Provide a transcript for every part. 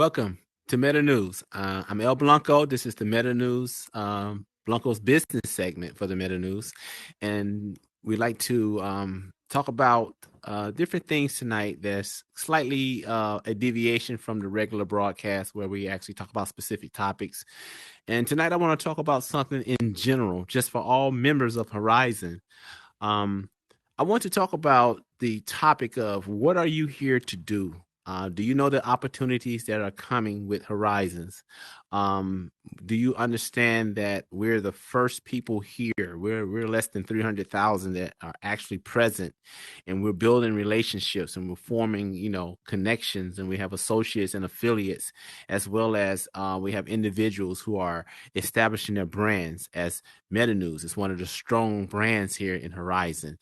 Welcome to Meta News. I'm El Blanco. This is the Meta News, Blanco's business segment for the Meta News. And we like to talk about different things tonight that's slightly a deviation from the regular broadcast where we actually talk about specific topics. And tonight I want to talk about something in general, just for all members of Horizon. I want to talk about the topic of what are you here to do? Do you know the opportunities that are coming with Horizons? Do you understand that we're the first people here? We're less than 300,000 that are actually present, and we're building relationships and we're forming, connections, and we have associates and affiliates, as well as we have individuals who are establishing their brands as Meta News. It's one of the strong brands here in Horizon.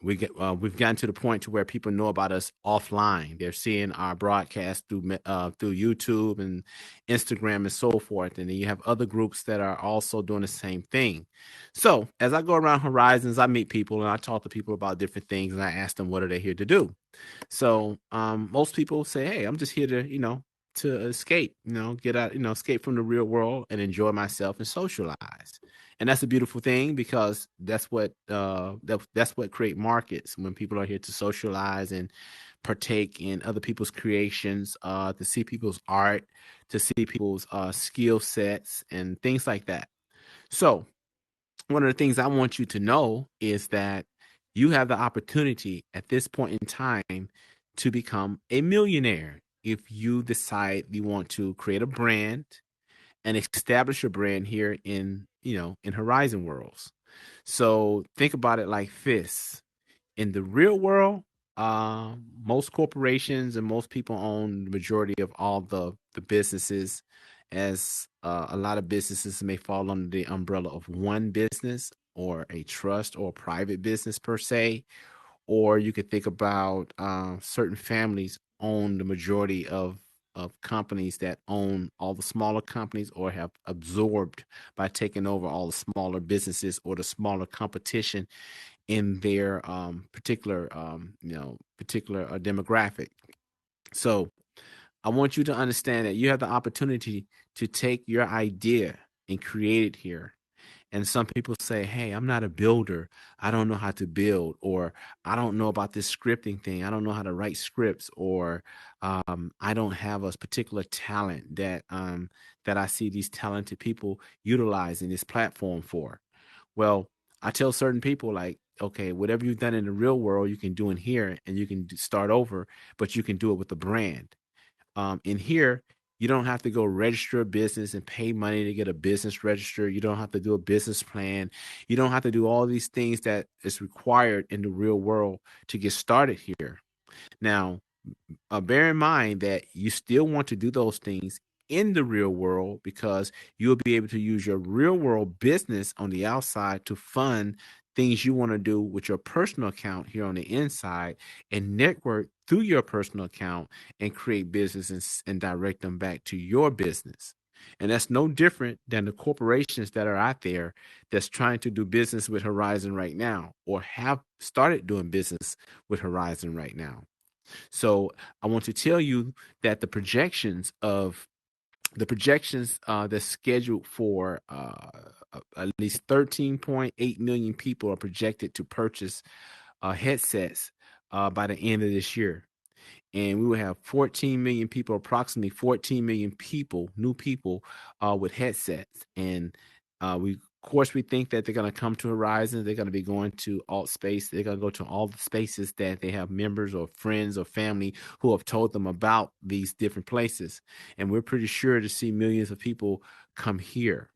We've gotten to the point to where people know about us offline. They're seeing our broadcast through YouTube and Instagram and so forth. And then you have other groups that are also doing the same thing. So as I go around Horizons, I meet people and I talk to people about different things, and I ask them what are they here to do. So most people say, "Hey, I'm just here to escape, get out, escape from the real world and enjoy myself and socialize." And that's a beautiful thing, because that's what that's what create markets, when people are here to socialize and partake in other people's creations, to see people's art, to see people's skill sets and things like that. So one of the things I want you to know is that you have the opportunity at this point in time to become a millionaire if you decide you want to create a brand and establish a brand here in Horizon Worlds. So think about it like this. In the real world, most corporations and most people own the majority of all the businesses, as a lot of businesses may fall under the umbrella of one business or a trust or a private business per se. Or you could think about certain families own the majority of companies that own all the smaller companies, or have absorbed by taking over all the smaller businesses or the smaller competition in their particular demographic. So I want you to understand that you have the opportunity to take your idea and create it here. And some people say, "Hey, I'm not a builder. I don't know how to build," or "I don't know about this scripting thing. I don't know how to write scripts," or "I don't have a particular talent that I see these talented people utilizing this platform for." Well, I tell certain people, like, okay, whatever you've done in the real world, you can do in here, and you can start over, but you can do it with a brand. In here, you don't have to go register a business and pay money to get a business registered. You don't have to do a business plan. You don't have to do all these things that is required in the real world to get started here. Now, bear in mind that you still want to do those things in the real world, because you'll be able to use your real world business on the outside to fund things you want to do with your personal account here on the inside, and network through your personal account and create business and direct them back to your business. And that's no different than the corporations that are out there that's trying to do business with Horizon right now, or have started doing business with Horizon right now. So I want to tell you that that's scheduled for at least 13.8 million people are projected to purchase headsets by the end of this year. And we will have 14 million people, approximately 14 million people, new people with headsets. And of course, we think that they're going to come to Horizon. They're going to be going to alt space. They're going to go to all the spaces that they have members or friends or family who have told them about these different places. And we're pretty sure to see millions of people come here.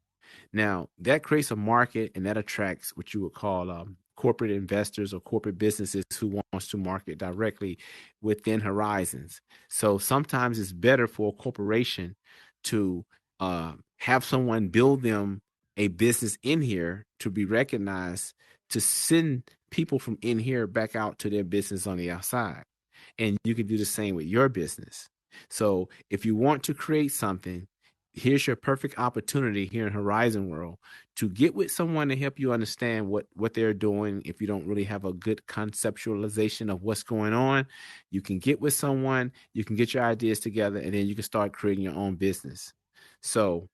Now, that creates a market, and that attracts what you would call corporate investors or corporate businesses who wants to market directly within Horizons. So sometimes it's better for a corporation to have someone build them a business in here to be recognized, to send people from in here back out to their business on the outside. And you can do the same with your business. So if you want to create something, here's your perfect opportunity here in Horizon World to get with someone to help you understand what they're doing. If you don't really have a good conceptualization of what's going on, you can get with someone, you can get your ideas together, and then you can start creating your own business. So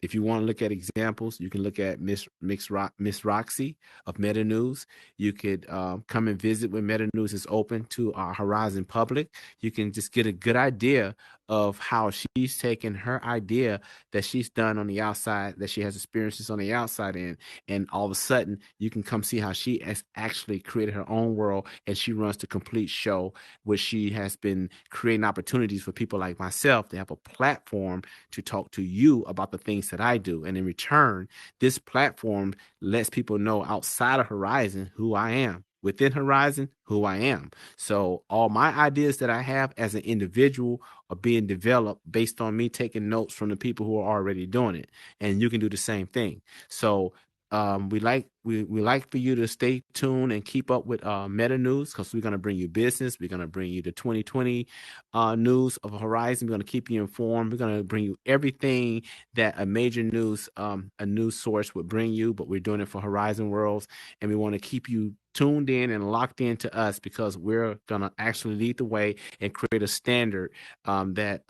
if you want to look at examples, you can look at Miss Roxy of Meta News. You could come and visit when Meta News is open to our Horizon public. You can just get a good idea of how she's taken her idea that she's done on the outside, that she has experiences on the outside in, and all of a sudden you can come see how she has actually created her own world, and she runs the complete show, where she has been creating opportunities for people like myself to have a platform to talk to you about the things that I do. And in return, this platform lets people know outside of Horizon who I am. Within Horizon, who I am. So all my ideas that I have as an individual are being developed based on me taking notes from the people who are already doing it. And you can do the same thing. So we like for you to stay tuned and keep up with Meta News, because we're going to bring you business. We're going to bring you the 2020 news of Horizon. We're going to keep you informed. We're going to bring you everything that a major a news source would bring you, but we're doing it for Horizon Worlds, and we want to keep you tuned in and locked into us, because we're going to actually lead the way and create a standard that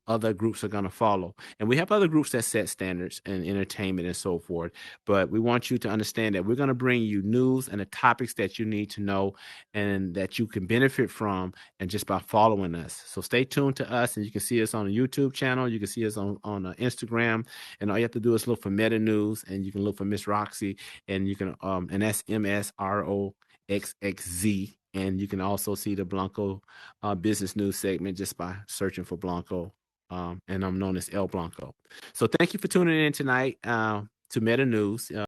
other groups are going to follow. And we have other groups that set standards in entertainment and so forth, but we want you to understand that we're going to bring you news and the topics that you need to know and that you can benefit from, and just by following us. So stay tuned to us, and you can see us on the YouTube channel. You can see us on Instagram, and all you have to do is look for Meta News, and you can look for Miss Roxy, and you can and that's MSROXXZ. And you can also see the Blanco business news segment just by searching for Blanco. And I'm known as El Blanco. So thank you for tuning in tonight to Meta News.